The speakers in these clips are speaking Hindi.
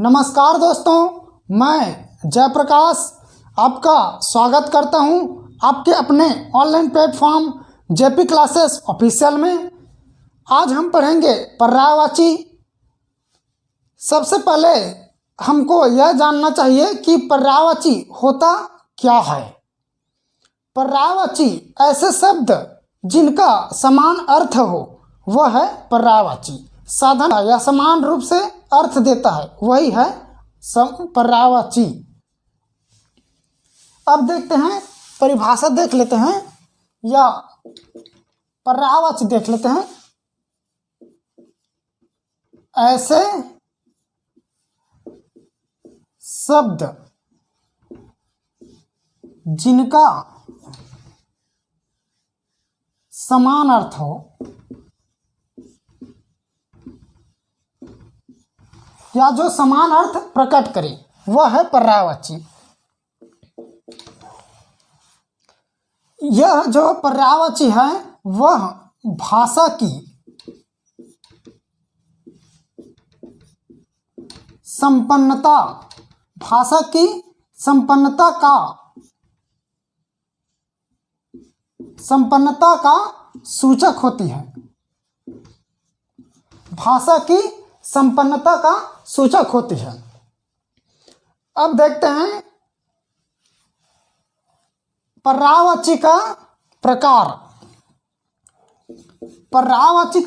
नमस्कार दोस्तों, मैं जयप्रकाश आपका स्वागत करता हूं आपके अपने online platform JP classes official में। आज हम पढ़ेंगे पर्यायवाची। सबसे पहले हमको यह जानना चाहिए कि पर्यायवाची होता क्या है। पर्यायवाची ऐसे शब्द जिनका समान अर्थ हो वह है पर्यायवाची। साधन या समान रूप से अर्थ देता है वही है पर्यायवाची। अब देखते हैं, परिभाषा देख लेते हैं या पर्यायवाची देख लेते हैं। ऐसे शब्द जिनका समान अर्थ हो या जो समान अर्थ प्रकट करे वह है पर्यायवाची। यह जो पर्यायवाची है वह भाषा की संपन्नता का सूचक होती है। भाषा की संपन्नता का सूचक होती है। अब देखते हैं पर्यायवाची का प्रकार। पर्यायवाची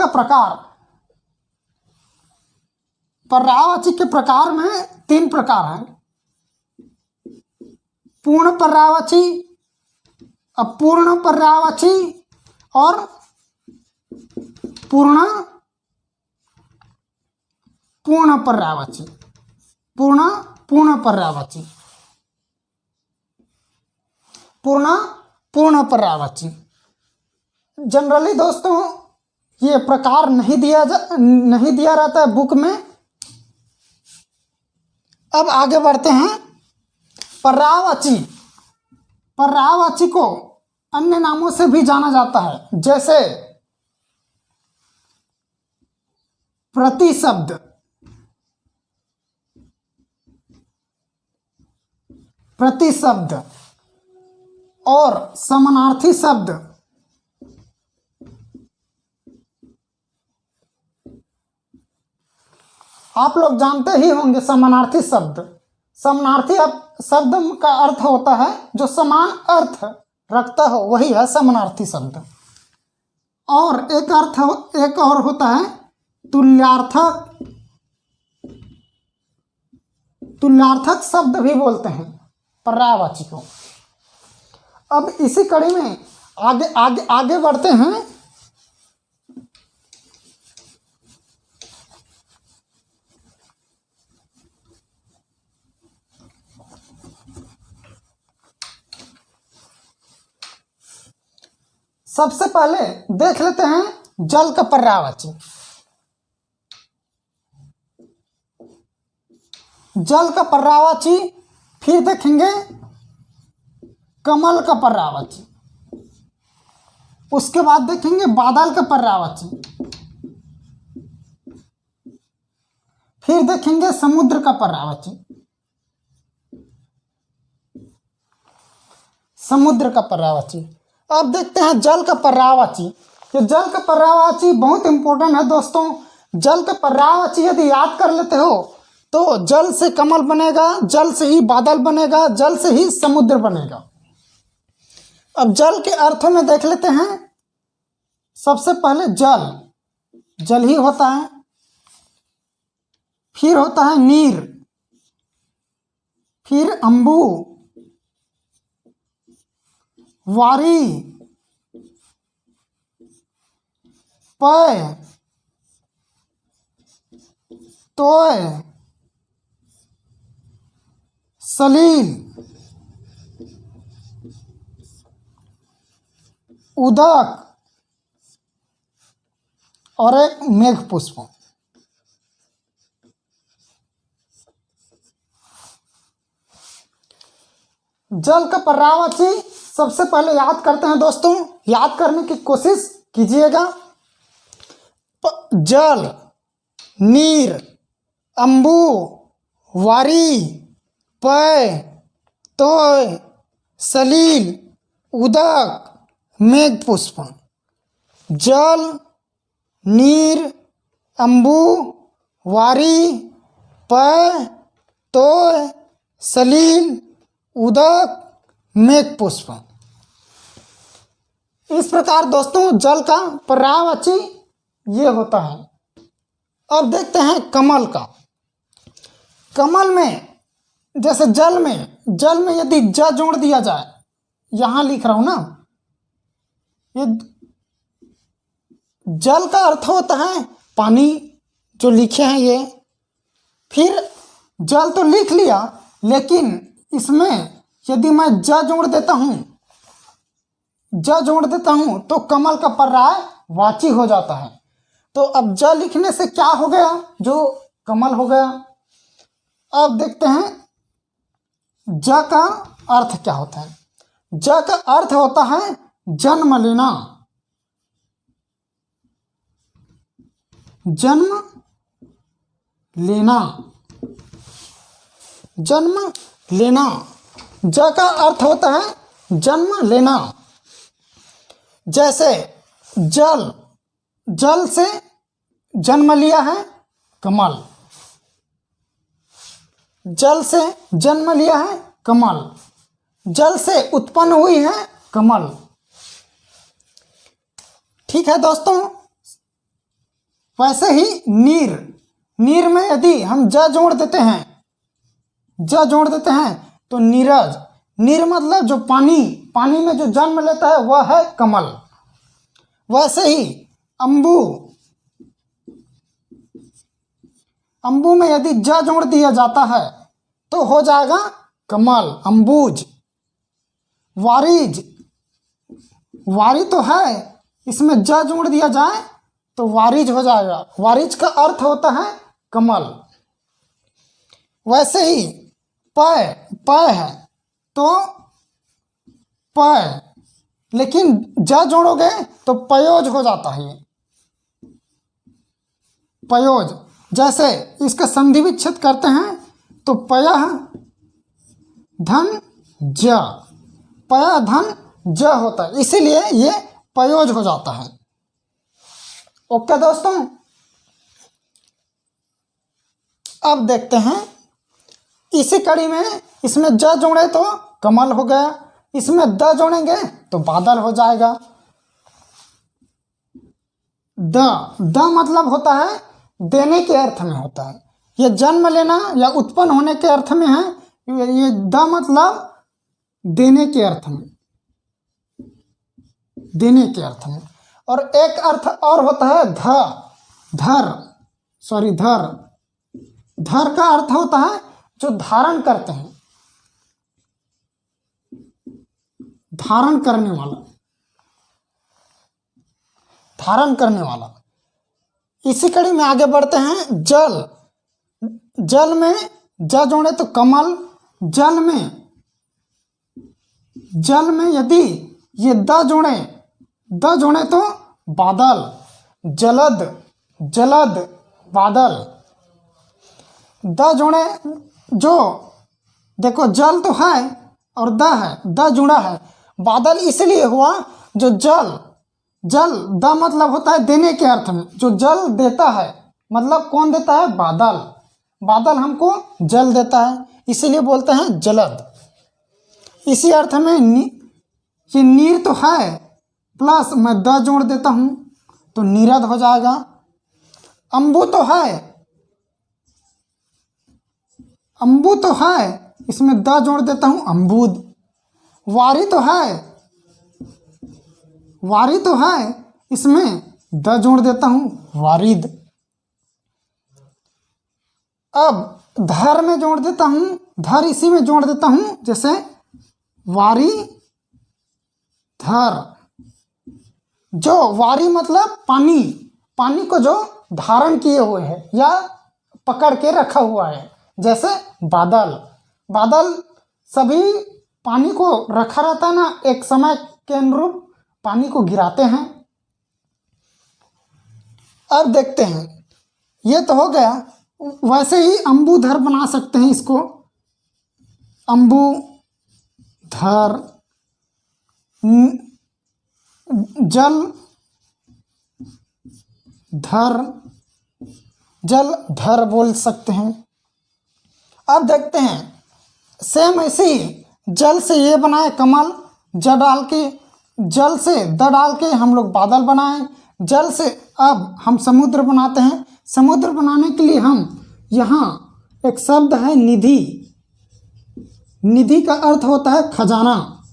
के प्रकार में 3 प्रकार हैं: पूर्ण पर्यायवाची, अपूर्ण पर्यायवाची और पूर्ण पर्यायवाची। पूर्ण पर्यायवाची। जनरली दोस्तों ये प्रकार नहीं दिया रहता है बुक में। अब आगे बढ़ते हैं। पर्यायवाची को अन्य नामों से भी जाना जाता है, जैसे प्रतिशब्द और समानार्थी शब्द। आप लोग जानते ही होंगे समानार्थी शब्द। समानार्थी शब्द का अर्थ होता है जो समान अर्थ रखता हो वही है समानार्थी शब्द। और एक और होता है तुल्यार्थक शब्द भी बोलते हैं पर्यायवाची को। अब इसी कड़ी में आगे बढ़ते हैं। सबसे पहले देख लेते हैं जल का पर्यायवाची। जल का पर्यायवाची, फिर देखेंगे कमल का पर्यायवाची, उसके बाद देखेंगे बादल का पर्यायवाची, फिर देखेंगे समुद्र का पर्यायवाची। अब देखते हैं जल का पर्यायवाची। ये जल का पर्यायवाची बहुत इंपॉर्टेंट है दोस्तों। जल का पर्यायवाची यदि याद कर लेते हो तो जल से कमल बनेगा, जल से ही बादल बनेगा, जल से ही समुद्र बनेगा। अब जल के अर्थों में देख लेते हैं। सबसे पहले जल ही होता है, फिर होता है नीर, फिर अंबु, वारी, पय, तोय, सलील, उदक और एक मेघ पुष्प। जल का पर्यायवाची सबसे पहले याद करते हैं दोस्तों। याद करने की कोशिश कीजिएगा। जल, नीर, अंबु, वारी, पय, तोय, सलील, उदक, मेघपुष्प। जल, नीर, अम्बु, वारी, पय, तोय, सलील, उदक, मेघपुष्प। इस प्रकार दोस्तों जल का पर्यायवाची ये होता है। अब देखते हैं कमल का। कमल में जैसे जल में यदि ज जोड़ दिया जाए, यहां लिख रहा हूं ना, ये जल का अर्थ होता है पानी, जो लिखे हैं ये। फिर जल तो लिख लिया, लेकिन इसमें यदि मैं ज जोड़ देता हूं तो कमल का पर्याय वाची हो जाता है। तो अब ज लिखने से क्या हो गया, जो कमल हो गया। अब देखते हैं ज का अर्थ क्या होता है। ज का अर्थ होता है जन्म लेना, जन्म लेना, जन्म लेना। ज का अर्थ होता है जन्म लेना। जैसे जल, जल से जन्म लिया है कमल, जल से जन्म लिया है कमल, जल से उत्पन्न हुई है कमल। ठीक है दोस्तों। वैसे ही नीर, नीर में यदि हम ज जोड़ देते हैं तो नीरज, नीर मतलब जो पानी, पानी में जो जन्म लेता है वह है कमल। वैसे ही अम्बु, अम्बु में यदि ज जोड़ दिया जाता है तो हो जाएगा कमल, अम्बुज। वारिज, वारी तो है, इसमें ज जोड़ दिया जाए तो वारिज हो जाएगा। वारिज का अर्थ होता है कमल। वैसे ही पय, पय है तो पय, लेकिन ज जोड़ोगे तो पयोज हो जाता है, पयोज। जैसे इसका संधि विच्छेद करते हैं तो पयः धन ज, पयः धन ज होता है, इसीलिए ये पयोज हो जाता है। ओके दोस्तों। अब देखते हैं इसी कड़ी में, इसमें ज जोड़े तो कमल हो गया, इसमें द जोड़ेंगे तो बादल हो जाएगा। द मतलब होता है देने के अर्थ में होता है। ये जन्म लेना या उत्पन्न होने के अर्थ में है। ये द मतलब देने के अर्थ में, देने के अर्थ में। और एक अर्थ और होता है धर, धर का अर्थ होता है जो धारण करते हैं, धारण करने वाला, धारण करने वाला। इसी कड़ी में आगे बढ़ते हैं। जल, जल में ज जोड़े तो कमल, जल में यदि ये द जोड़े तो बादल, जलद, जलद, बादल। द जोड़े, जो देखो जल तो है और द है, द जुड़ा है। बादल इसलिए हुआ जो जल, द मतलब होता है देने के अर्थ में, जो जल देता है, मतलब कौन देता है, बादल। बादल हमको जल देता है, इसीलिए बोलते हैं जलद। इसी अर्थ में ये नीर तो है, प्लस मैं द जोड़ देता हूं तो नीरद हो जाएगा। अम्बु तो है, इसमें द जोड़ देता हूं अम्बुद। वारी तो है, इसमें द जोड़ देता हूं वारिद। अब धर में जोड़ देता हूं, धर इसी में जोड़ देता हूं, जैसे वारी धर। जो वारी मतलब पानी, पानी को जो धारण किए हुए है या पकड़ के रखा हुआ है। जैसे बादल, बादल सभी पानी को रखा रहता है ना, एक समय के अनुरूप पानी को गिराते हैं। अब देखते हैं, ये तो हो गया वैसे ही अंबुधर बना सकते हैं इसको, अंबुधर, जल धर, जलधर बोल सकते हैं। अब देखते हैं सेम ऐसे ही जल से ये बनाए कमल, ज डाल के, जल से द डाल के हम लोग बादल बनाए, जल से अब हम समुद्र बनाते हैं। समुद्र बनाने के लिए हम यहाँ एक शब्द है निधि, निधि का अर्थ होता है खजाना,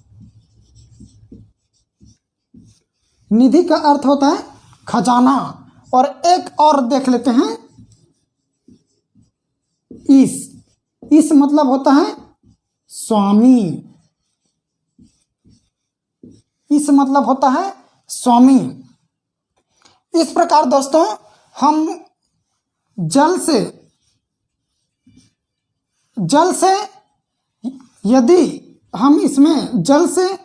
निधि का अर्थ होता है खजाना। और एक और देख लेते हैं इस मतलब होता है स्वामी, इस मतलब होता है स्वामी। इस प्रकार दोस्तों हम जल से यदि हम इसमें जल से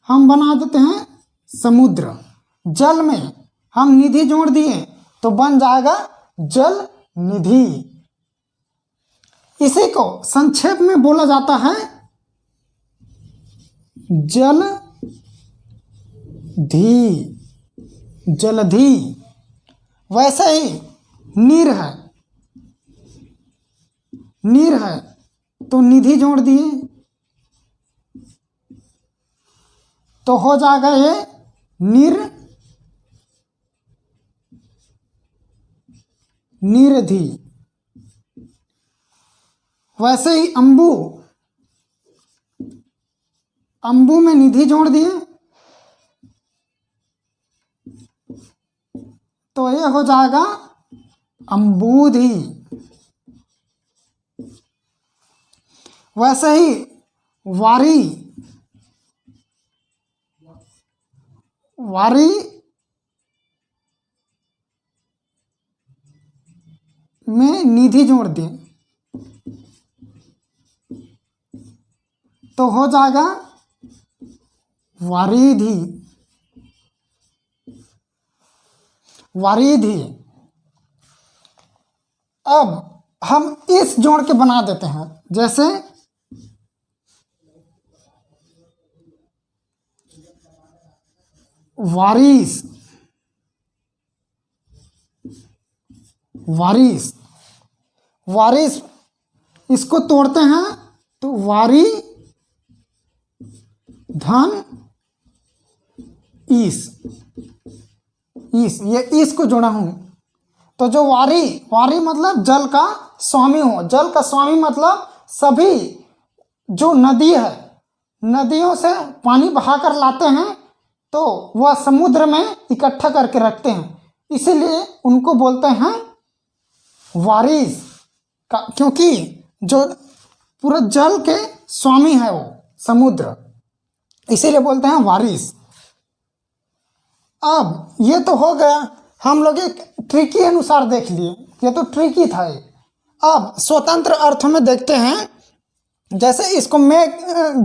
हम बना देते हैं समुद्र, जल में हम निधि जोड़ दिए तो बन जाएगा जल निधि। इसी को संक्षेप में बोला जाता है जलधि, जलधि। वैसे ही नीर है, नीर है तो निधि जोड़ दिए तो हो जाएगा ये निरधि। वैसे ही अंबु में निधि जोड़ दिए तो ये हो जाएगा अंबुधि। वैसे ही वारी, वारी में निधि जोड़ दिए तो हो जाएगा वारिधि, वारिधि। अब हम इस जोड़ के बना देते हैं, जैसे वारिस, वारिस, वारिस इसको तोड़ते हैं तो वारी धन ईस, ये ईस को जोड़ा हूं तो जो वारी, वारी मतलब जल का स्वामी हो। जल का स्वामी मतलब सभी जो नदी है, नदियों से पानी बहाकर लाते हैं तो वह समुद्र में इकट्ठा करके रखते हैं, इसीलिए उनको बोलते हैं वारिस का, क्योंकि जो पूरा जल के स्वामी है वो समुद्र, इसीलिए बोलते हैं वारिस। अब ये तो हो गया, हम लोग एक ट्रिकी अनुसार देख लिए, ये तो ट्रिकी था ये। अब स्वतंत्र अर्थ में देखते हैं, जैसे इसको मेघ,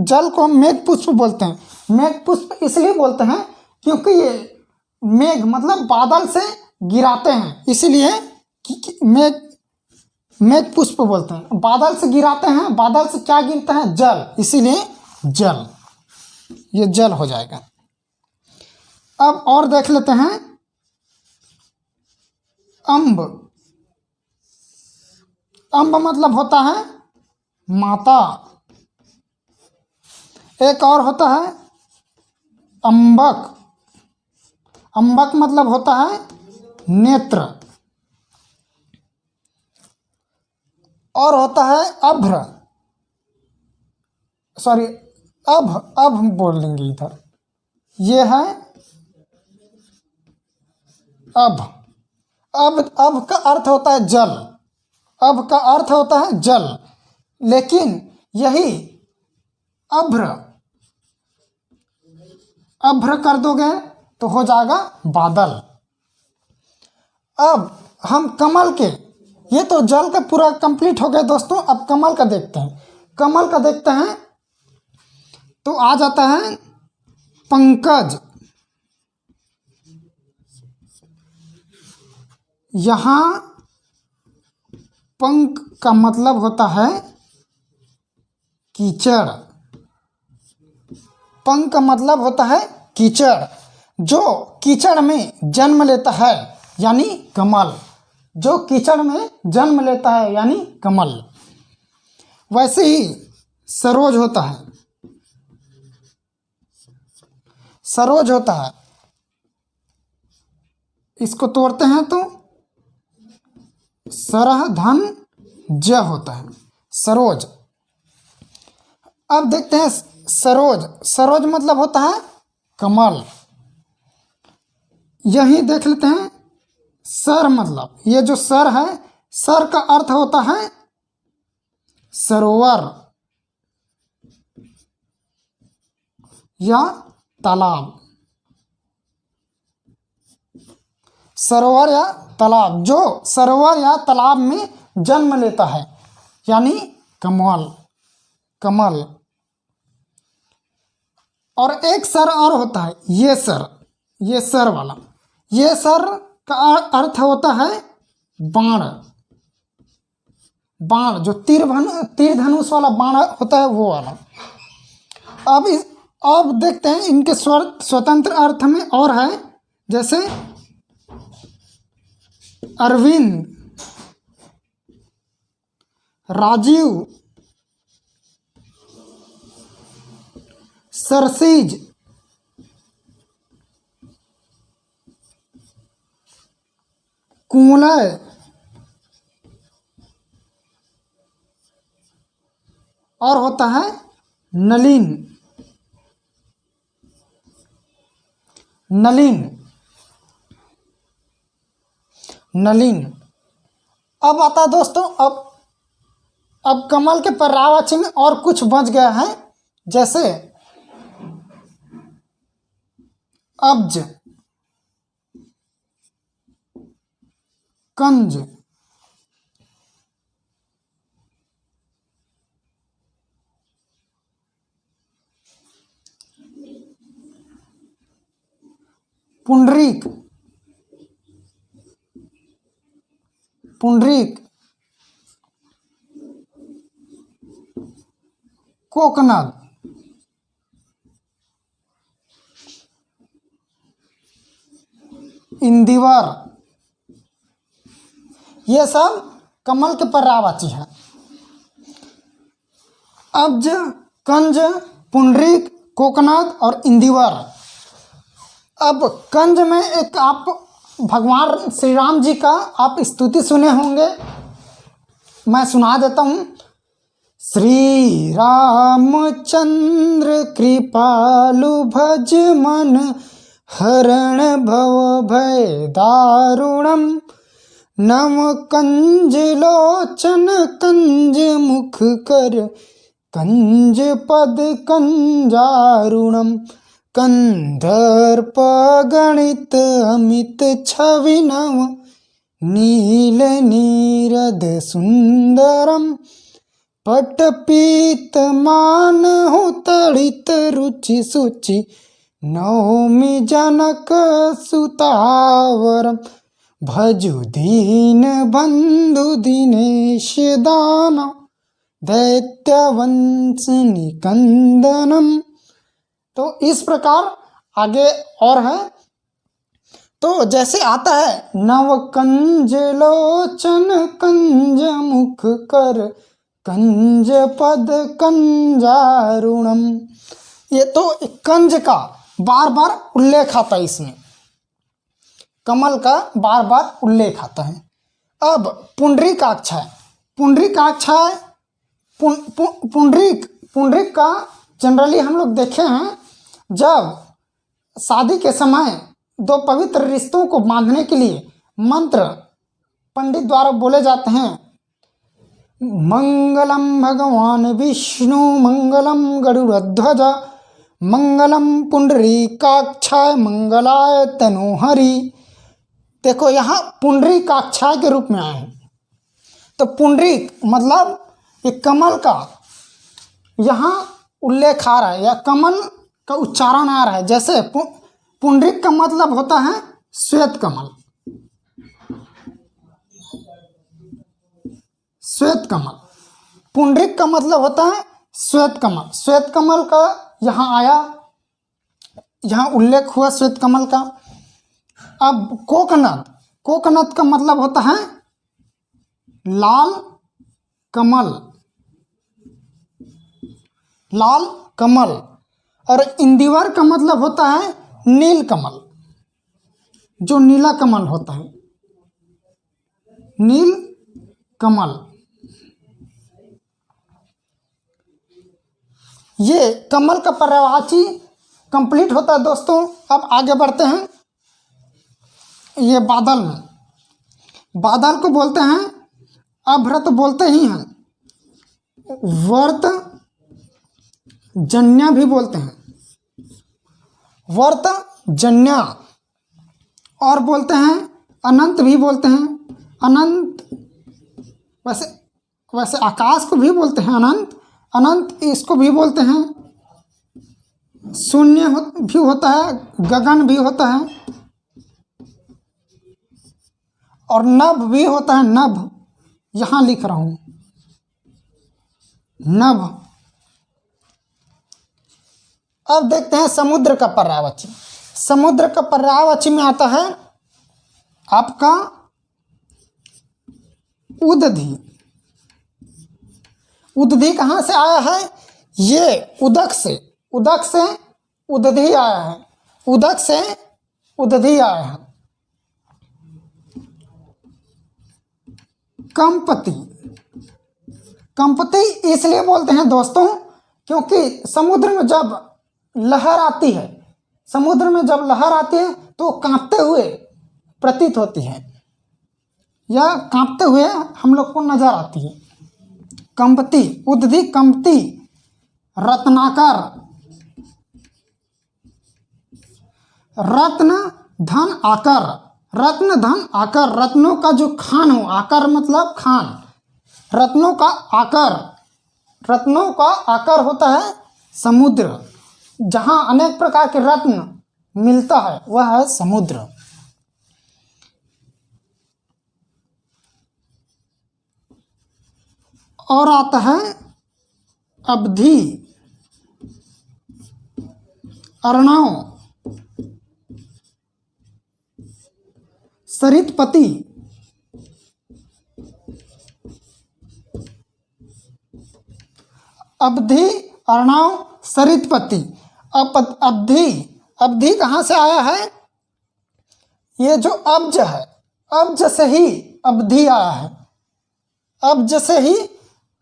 जल को मेघ पुष्प बोलते हैं। मेघ पुष्प इसलिए बोलते हैं क्योंकि ये मेघ मतलब बादल से गिराते हैं, इसीलिए मेघ पुष्प बोलते हैं। बादल से गिराते हैं, बादल से क्या गिरता है? जल, इसीलिए जल, ये जल हो जाएगा। अब और देख लेते हैं अम्ब। अम्ब मतलब होता है माता। एक और होता है अम्बक। अम्बक मतलब होता है नेत्र। और होता है अभ्र, सॉरी अब बोल लेंगे इधर, ये है अब का अर्थ होता है जल। अब का अर्थ होता है जल, लेकिन यही अभ्र कर दोगे तो हो जाएगा बादल। अब हम कमल के, ये तो जल का पूरा कंप्लीट हो गया दोस्तों। अब कमल का देखते हैं। कमल का देखते हैं तो आ जाता है पंकज। यहाँ पंक का मतलब होता है कीचड़। पंक का मतलब होता है कीचड़, जो कीचड़ में जन्म लेता है यानी कमल। जो कीचड़ में जन्म लेता है यानी कमल। वैसे ही सरोज होता है। सरोज होता है, इसको तोड़ते हैं तो सरह धन ज होता है, सरोज। अब देखते हैं सरोज। सरोज मतलब होता है कमल। यही देख लेते हैं सर, मतलब ये जो सर है, सर का अर्थ होता है सरोवर या तालाब। सरोवर या तालाब, जो सरोवर या तालाब में जन्म लेता है यानी कमल। कमल। और एक सर और होता है ये सर, ये सर वाला। ये सर का अर्थ होता है बाण। बाण, जो तीर धनुष वाला बाण होता है वो वाला। अब देखते हैं इनके स्वतंत्र अर्थ में और है, जैसे अरविंद, राजीव, सरसीज, कुंलय, और होता है नलिन। नलिन। नलिन। अब आता है दोस्तों, अब कमल के पर्यायवाची में और कुछ बच गया है, जैसे अब्ज, कंज, पुंडरीक, पुंडरीक, कोकनद, इंदिवर। ये सब कमल के पर्यायवाची हैं। अब्ज, कंज, पुंडरीक, कोकनद और इंदिवर। अब कंज में एक आप भगवान श्री राम जी का आप स्तुति सुने होंगे, मैं सुना देता हूँ। श्री रामचंद्र कृपालु भज मन हरण भव भय दारुणम नम कंज लोचन कंज मुख कर कंज पद कंजारुणम कंदर्प गणित अमित छवि नव नील नीरद सुंदरम पटपीत मानहु तड़ित रुचि सुचि नौमि जनक सुतावरम भजु दीन बंधु दिनेश दानव दैत्य वंश निकंदनम। तो इस प्रकार आगे और है। तो जैसे आता है नव कंज लोचन कंज मुख कर कंज पद कंजारुणम। ये तो कंज का बार बार उल्लेख आता है, इसमें कमल का बार बार उल्लेख आता है। अब पुंडरीकाक्ष है। पुंडरीकाक्ष है, पुंडरीक का जनरली हम लोग देखे हैं, जब शादी के समय दो पवित्र रिश्तों को बांधने के लिए मंत्र पंडित द्वारा बोले जाते हैं। मंगलम भगवान विष्णु मंगलम गरुड़ध्वज मंगलम पुंडरीकाक्षाय मंगलाय तनोहरि। देखो यहाँ पुंडरीकाक्षाय के रूप में आए हैं। तो पुंडरीक मतलब ये कमल का यहाँ उल्लेख आ रहा है, या कमल का उच्चारण आ रहा है। जैसे पुंडरीक का मतलब होता है श्वेत कमल। श्वेत कमल। पुंडरीक का मतलब होता है श्वेत कमल। श्वेत कमल का यहाँ आया, यहाँ उल्लेख हुआ श्वेत कमल का। अब कोकनद, कोकनद का मतलब होता है लाल कमल, लाल कमल। और इंदिवर का मतलब होता है नील कमल, जो नीला कमल होता है, नील कमल। ये कमल का पर्यायवाची कंप्लीट होता है दोस्तों। अब आगे बढ़ते हैं। ये बादल में, बादल को बोलते हैं अभ्र तो बोलते ही हैं, वर्त जन्या भी बोलते हैं, वर्त जन्या। और बोलते हैं अनंत भी बोलते हैं, अनंत। वैसे आकाश को भी बोलते हैं अनंत, अनंत इसको भी बोलते हैं। शून्य भी होता है, गगन भी होता है, और नभ भी होता है, नभ। यहाँ लिख रहा हूँ नभ। अब देखते हैं समुद्र का पर्यायवाची। समुद्र का पर्यायवाची में आता है आपका उदधि। उदधि कहाँ से आया है? ये उदक से, उदक से उदधि आया है, उदक से उदधि आया है। कंपति, कंपति इसलिए बोलते हैं दोस्तों क्योंकि समुद्र में जब लहर आती है, समुद्र में जब लहर आती है तो कांपते हुए प्रतीत होती है, या कांपते हुए हम लोग को नजर आती है। कंपति, उदधि कंपति। रत्नाकर, रत्न धन आकर, रत्न धन आकर। रत्नों का जो खान हो, आकर मतलब खान, रत्नों का आकर, रत्नों का आकर होता है समुद्र। जहाँ अनेक प्रकार के रत्न मिलता है वह है समुद्र। और आता है अवधि, अर्णव, सरितपति, अवधि, अर्णव, सरितपति। अवधि, अवधि कहाँ से आया है? ये जो अब्ज है, अब्ज से ही अवधि आया है, अब्ज से ही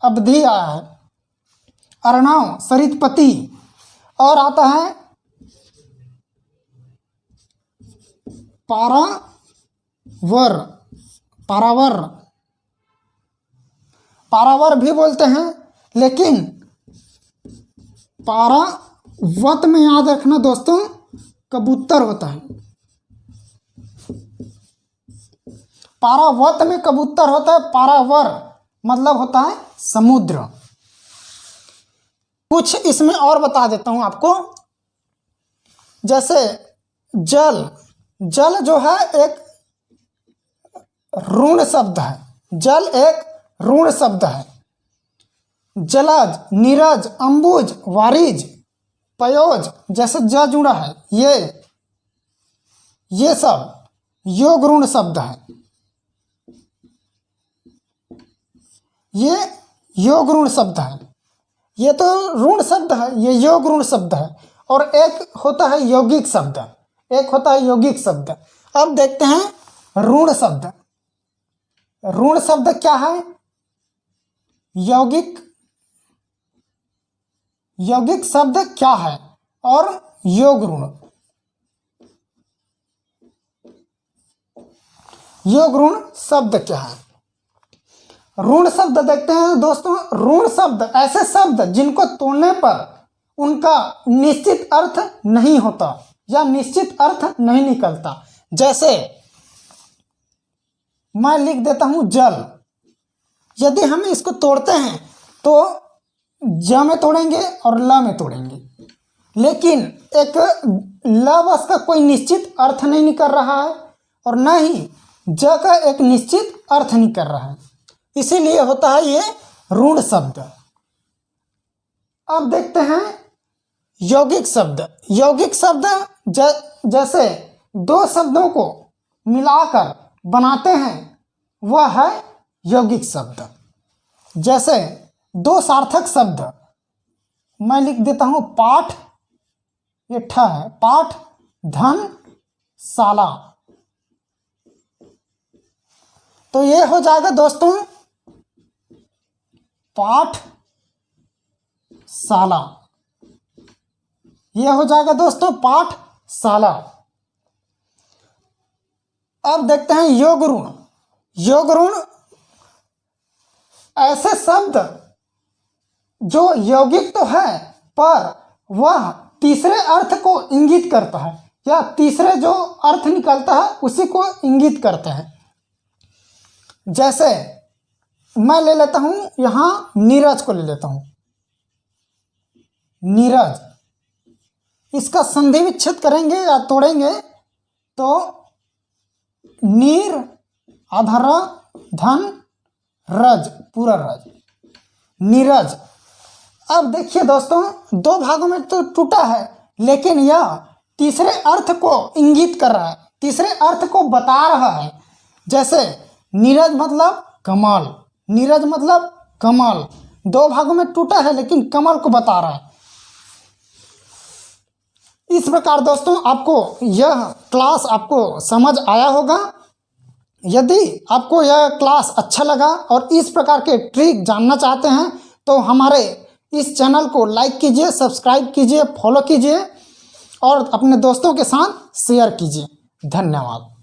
अवधि आया है। अर्णव, सरितपति। और आता है पारावर, पारावर, पारावर भी बोलते हैं, लेकिन पारावत में याद रखना दोस्तों कबूतर होता है। पारावत में कबूतर होता है, पारावर मतलब होता है समुद्र। कुछ इसमें और बता देता हूं आपको। जैसे जल, जल जो है एक ऋण शब्द है, जल एक ऋण शब्द है। जलज, नीरज, अंबुज, वारिज, पयोज जैसे ज जुड़ा है, ये सब योग ऋण शब्द है। ये योग ऋण शब्द है, ये तो ऋण शब्द है, ये योग ऋण शब्द है। और एक होता है यौगिक शब्द, एक होता है यौगिक शब्द। अब देखते हैं ऋण शब्द। ऋण शब्द क्या है? यौगिक, यौगिक शब्द क्या है? और योग ऋण, योग ऋण शब्द क्या है? ऋण शब्द देखते हैं दोस्तों। ऋण शब्द ऐसे शब्द जिनको तोड़ने पर उनका निश्चित अर्थ नहीं होता या निश्चित अर्थ नहीं निकलता। जैसे मैं लिख देता हूं जल, यदि हम इसको तोड़ते हैं तो ज में तोड़ेंगे और ल में तोड़ेंगे, लेकिन एक ल बस का कोई निश्चित अर्थ नहीं निकल रहा है और न ही ज का एक निश्चित अर्थ निकल रहा है। इसीलिए होता है ये ऋण शब्द। अब देखते हैं यौगिक शब्द। यौगिक शब्द जैसे दो शब्दों को मिलाकर बनाते हैं वह है यौगिक शब्द। जैसे दो सार्थक शब्द मैं लिख देता हूं, पाठ, ये ठ है, पाठ, धन, शाला। तो ये हो जाएगा दोस्तों पाठ शाला। ये हो जाएगा दोस्तों पाठशाला। अब देखते हैं योग ऋण। योग ऋण ऐसे शब्द जो यौगिक तो है पर वह तीसरे अर्थ को इंगित करता है, या तीसरे जो अर्थ निकलता है उसी को इंगित करते हैं। जैसे मैं ले लेता हूं यहां नीरज को ले लेता हूं, नीरज। इसका संधि विच्छेद करेंगे या तोड़ेंगे तो नीर आधा र, धन, रज, पूरा रज, नीरज। अब देखिए दोस्तों दो भागों में तो टूटा है, लेकिन यह तीसरे अर्थ को इंगित कर रहा है, तीसरे अर्थ को बता रहा है। जैसे नीरज मतलब कमल, नीरज मतलब कमल। दो भागों में टूटा है लेकिन कमल को बता रहा है। इस प्रकार दोस्तों आपको यह क्लास आपको समझ आया होगा। यदि आपको यह क्लास अच्छा लगा और इस प्रकार के ट्रिक जानना चाहते हैं तो हमारे इस चैनल को लाइक कीजिए, सब्सक्राइब कीजिए, फॉलो कीजिए और अपने दोस्तों के साथ शेयर कीजिए। धन्यवाद।